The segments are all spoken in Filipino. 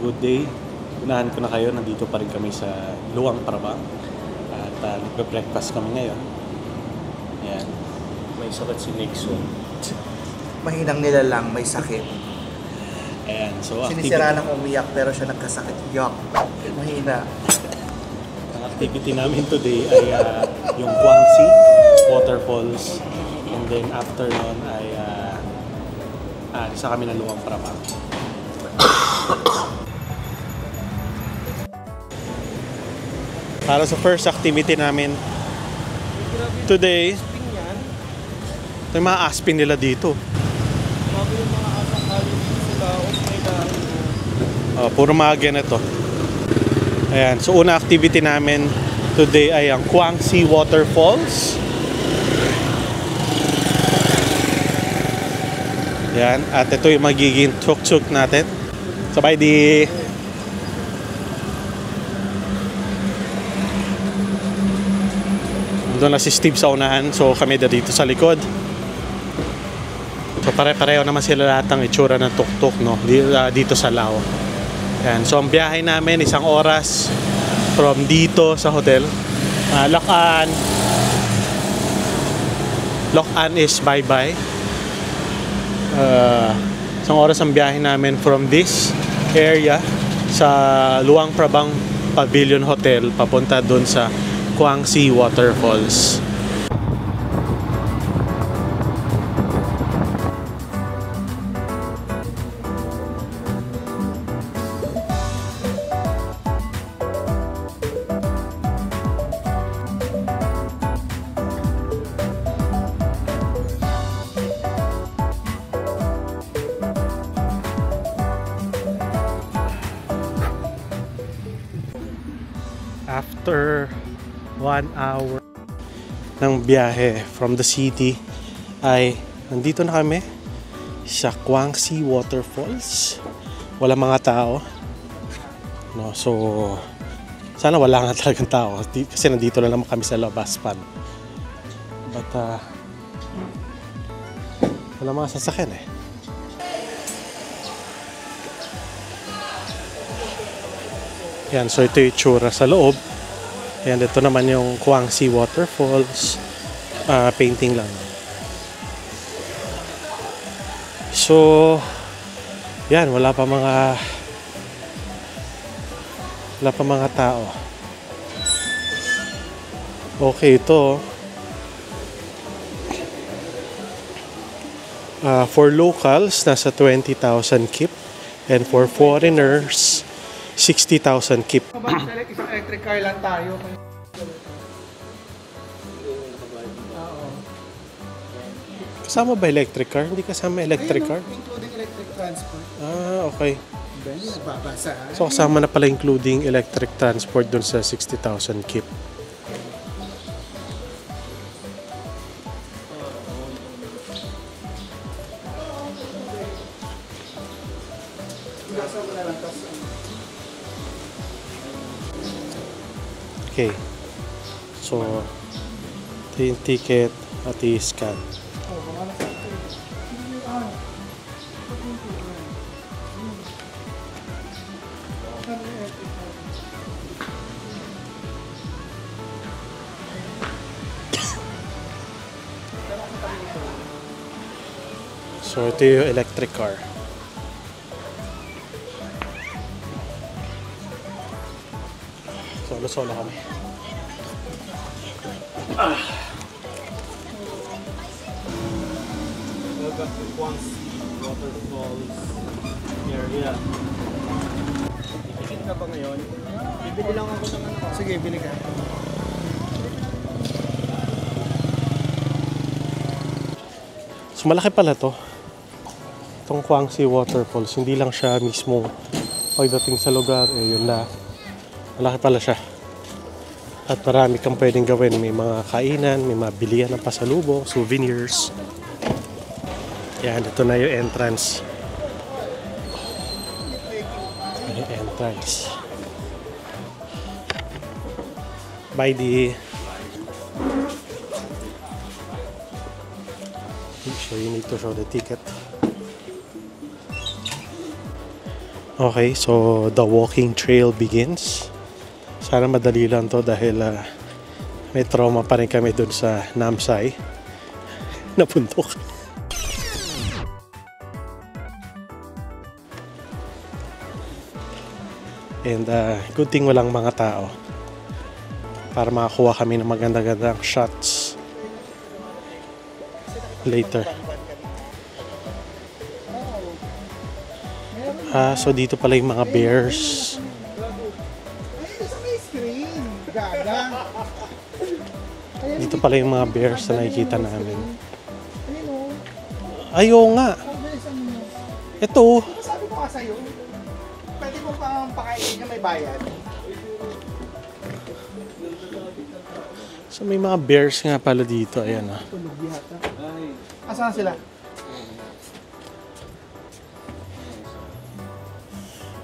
good day. Unahan ko na kayo, nandito pa rin kami sa Luang Prabang. At nagpe-breakfast kami ngayon. Ayan. May sakit si Nixon. Mahinang nila lang, may sakit. Ayan, so Sinisira ng umiyak pero siya nagkasakit. Yuck. Mahina. Ang activity namin today ay yung Guangxi Waterfalls. And then after nun ay isa kami ng Luang Prabang. Para sa first activity namin today, ito yung mga aspin nila dito. Puro mga ganito. Ayan, so una activity namin today ay ang Guangxi Waterfalls. Ayan, at ito yung magiging tuk-tuk natin. Sabay di. Doon na si Steve sa unahan, so kami dito sa likod. So pare-pareho naman sila lahat ng itsura ng tuk-tuk, no? Dito sa Lao. Ayan, so ang biyahe namin 1 oras from dito sa hotel. Loc-An is bye-bye. 1 oras ang biyahe namin from this area sa Luang Prabang Pavilion Hotel papunta doon sa Guangxi Waterfalls. After 1 hour ng biyahe from the city ay nandito na kami sa Guangxi Waterfalls. Wala mga tao, no? So sana wala nga talagang tao kasi nandito na naman kami sa labas pan. But wala mga sasakyan eh. Yan, so ito yung itsura sa loob. Ayan, ito naman yung Guangxi Waterfalls. Painting lang. So, yan, wala pa mga tao. Okay, ito. For locals, nasa 20,000 kip. And for foreigners, 60,000 kip. Isang electric car lang tayo. Kasama ba electric car? Hindi kasama electric car? Including electric transport. Okay. Nagbabasa. So kasama na pala including electric transport dun sa 60,000 kip. Okay. So, ito yung ticket at i-scan. So, ito yung electric car. Solo kami. Welcome to Guangxi Waterfalls area. Titigil ka ba ngayon? Bibili lang ako ng ano. Sige, bili ka. So malaki pala to. Itong Guangxi Waterfalls. Hindi lang siya mismo pagdating sa lugar. Yun na. Malaki pala siya. At marami kang pwedeng gawin. May mga kainan, may mga bilihan ng pasalubong, souvenirs. Yan, ito na yung entrance. Yung entrance. By the... So you need to show the ticket. Okay, so the walking trail begins. Sana madali lang to dahil may trauma pa rin kami dun sa Namsai. Napuntok. And good thing walang mga tao para makakuha kami ng maganda-gandang shots later. So dito pala yung mga bears. Dito pala yung mga bears na nakikita namin. Ayaw nga. Ito. Sabi ko nga sa'yo, pwede mo pang pakainin niya may bayad. So may mga bears nga pala dito. Ayan ah. Tulog yata. Asan sila?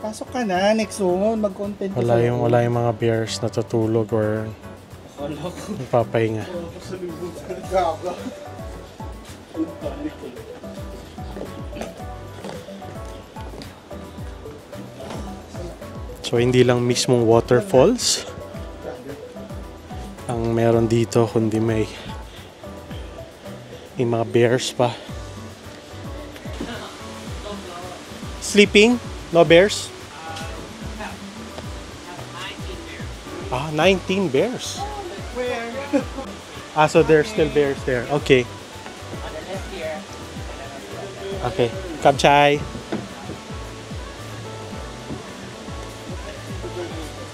Pasok ka na, Nexon. Mag-content ka Wala yung mga bears na tutulog or nagpapahinga. Gaga. So hindi lang mismong waterfalls ang meron dito, kundi may mga bears pa. Sleeping? No bears? 19 bears. Where? So there's still bears there. Okay. Okay. Kabchay.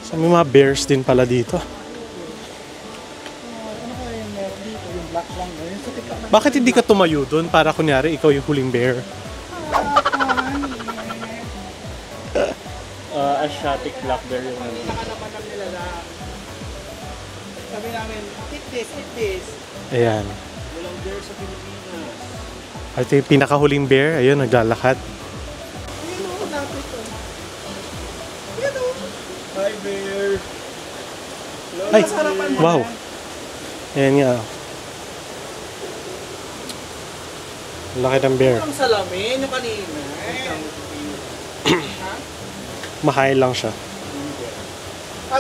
So may mga bears din pala dito. Ano kaya yung meron dito? Yung black lang na yun. Sa tikla na. Bakit hindi ka tumayo doon para kunyari ikaw yung huling bear? Asiatic black bear yung ano. Nakanaman nila lang. Sabi namin, eat this, eat this. Ayan. Walang bear sa Pilipinas. Ito yung pinakahuling bear. Ayun, naglalakad. Ayun o, lapit o. Ayun o. Hi, bear. Ay, Nasa harapan mo wow. na. Ayan nga. Ang laki ng bear. Ang salamin yung kanina. Ha? Mahain lang siya.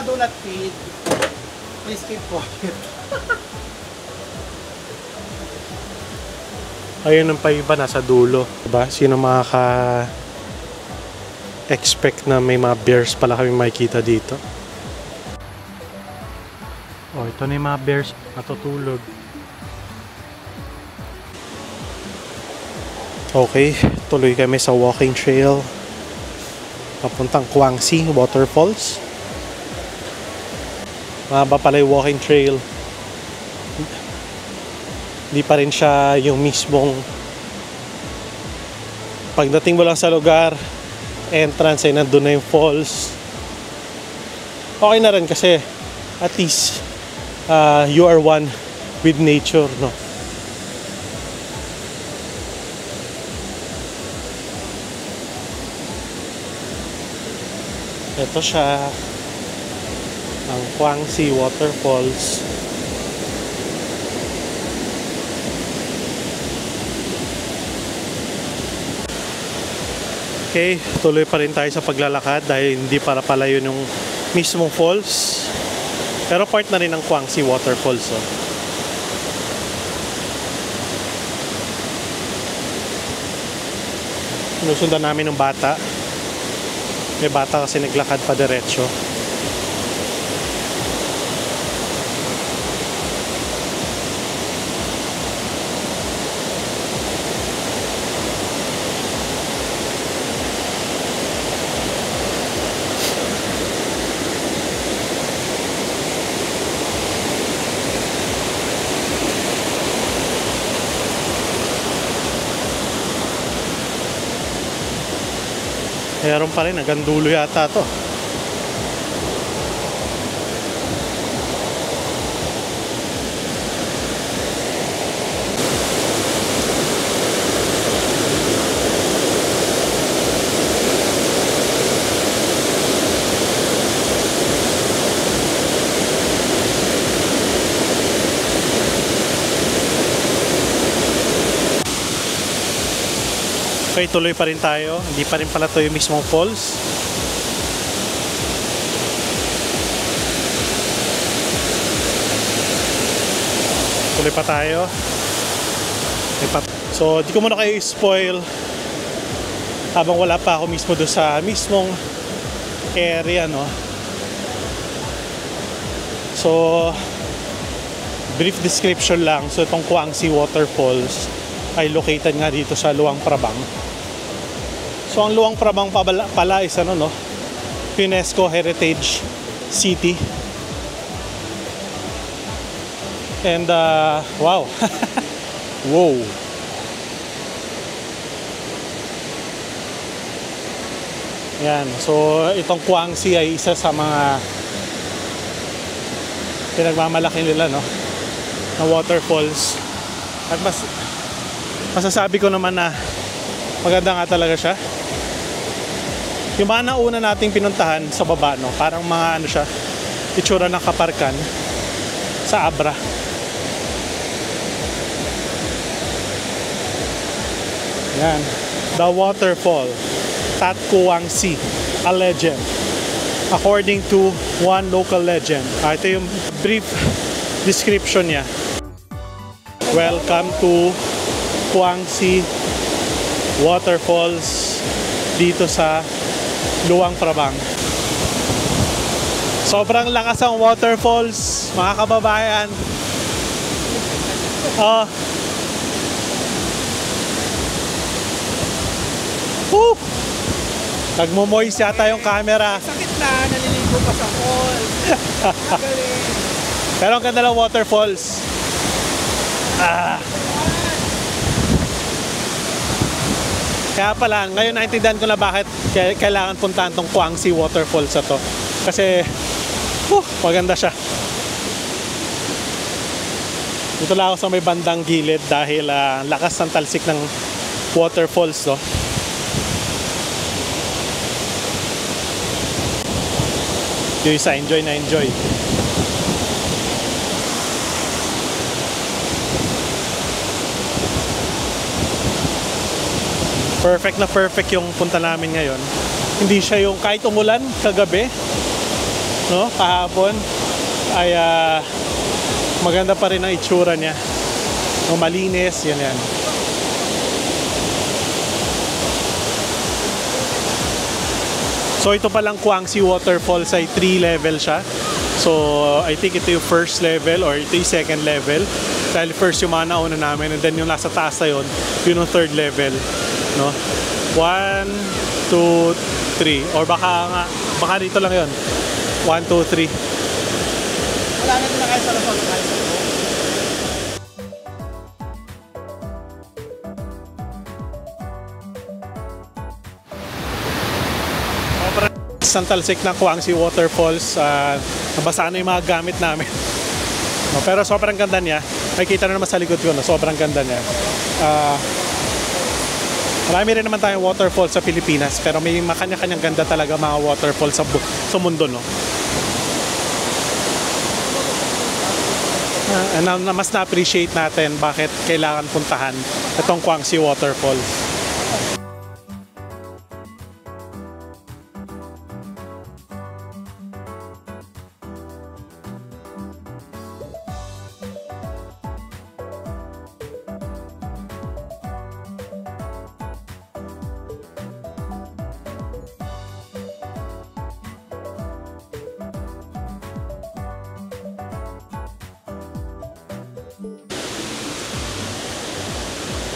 Do not feed. Please keep quiet. Ayun ang pa iba nasa dulo. Diba? Sino makaka-expect na may mga bears pala kami makikita dito? Oh, ito na yung mga bears natutulog. Okay, tuloy kami sa walking trail papuntang Kwangsi Waterfalls. Mahaba pala yung walking trail. Hindi pa rin siya yung mismong pagdating mo lang sa lugar, entrance ay nandun na yung falls. Okay na rin kasi at least you are one with nature, no? Ito siya, ang Kwangsi Waterfalls. Okay, tuloy pa rin tayo sa paglalakad dahil hindi para palayo yung mismong falls. Pero part na rin ng Kwangsi Waterfalls. Oh. Sinusundan namin ng bata. May bata kasi naglakad pa diretso. Meron pa rin, hanggang dulo yata to. Okay, tuloy pa rin tayo. Hindi pa rin pala ito yung mismong falls. Tuloy pa tayo. So, di ko muna kayo spoil habang wala pa ako mismo doon sa mismong area, no? So, brief description lang. So, itong Kuangsi Waterfalls ay located nga dito sa Luang Prabang. So, ang Luang Prabang pala is ano, no? UNESCO Heritage City. And, wow. Wow. Yan. So, itong Kuangsi ay isa sa mga pinagmamalaki nila, no, na waterfalls. At masasabi ko naman na maganda nga talaga siya. Yung mga nauna nating pinuntahan sa baba, no, parang mga ano siya, itsura ng kaparkan sa Abra. Yan. The waterfall, Tat Kuangsi, a legend. According to one local legend. Ito yung brief description niya. Welcome to Kuangsi Waterfalls dito sa Luang Prabang. Sobrang lakas ang waterfalls, mga kababayan. Woo! Nagmo-moist yata yung camera. Sakit na, naliligo pa sa fall. Pero ang ganda ng waterfalls. Kaya pala, ngayon naintindihan ko na bakit kailangan puntahan tong Kuangsi Waterfalls na to. Kasi, maganda siya. Dito lang ako sa may bandang gilid dahil lakas ng talsik ng waterfalls, no? Yung isa, enjoy na enjoy. Perfect na perfect yung punta namin ngayon. Hindi siya yung kahit umulan kagabi, no, kahapon, ay maganda pa rin ang itsura niya. No, malinis, yan. So ito palang Kuangsi Waterfalls ay 3 level siya. So I think ito yung first level or ito yung second level. Dahil first yung mga nauna namin and then yung nasa taas na yun yung third level, no? 1, 2, 3 or baka dito lang yun. 1, 2, 3. Wala na din na kayo sa Luzon, kayo sa Luzon. Isang talsik ng Kuangsi Waterfalls, nabasa na yung mga gamit namin. No, pero sobrang ganda niya. Makikita na naman sa likod ko, no? Sobrang ganda niya. Marami rin naman tayong waterfalls sa Pilipinas, pero may kanya-kanyang ganda talaga mga waterfalls sa mundo, no? Mas na-appreciate natin bakit kailangan puntahan itong Kuangsi Waterfalls.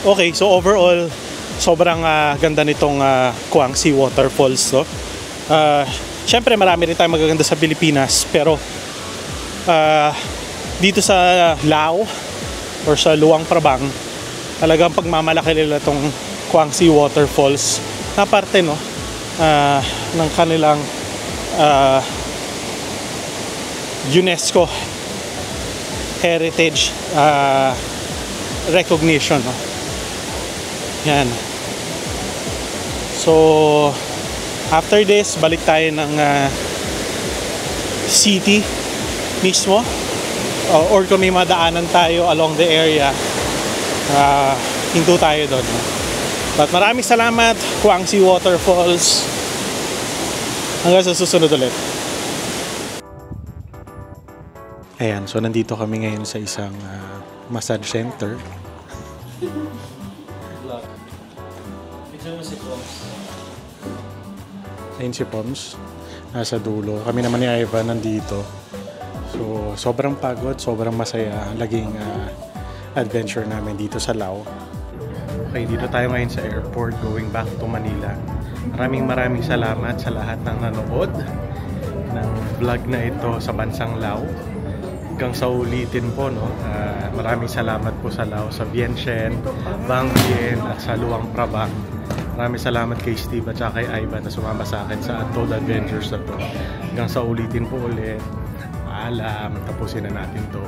Okay, so overall, sobrang ganda nitong Kuangsi Waterfalls, no? Siyempre marami rin tayong magaganda sa Pilipinas, pero dito sa Lao or sa Luang Prabang, talagang pagmamalaki nila itong Kuangsi Waterfalls na parte, no, ng kanilang UNESCO Heritage recognition, no? Yan. So after this, balik tayo ng city mismo, or kung may madaanan tayo along the area, hinto tayo doon. But maraming salamat, Guangxi Waterfalls. Hanggang sa susunod ulit. Ayan, so nandito kami ngayon sa isang massage center. Ayun si Poms, nasa dulo. Kami naman ni Ivan nandito. So, sobrang pagod, sobrang masaya ang laging adventure namin dito sa Lao. Okay, dito tayo ngayon sa airport going back to Manila. Maraming salamat sa lahat ng nanood ng vlog na ito sa bansang Lao. Hanggang sa ulitin po, no? Maraming salamat po sa Lao, sa Vientiane, Bang Bien at sa Luang Prabang. Maraming salamat kay Steve at kay Ivan na sumama sa akin sa Untold Adventures na to. Hanggang sa ulitin po ulit. Paalam, tapusin na natin to.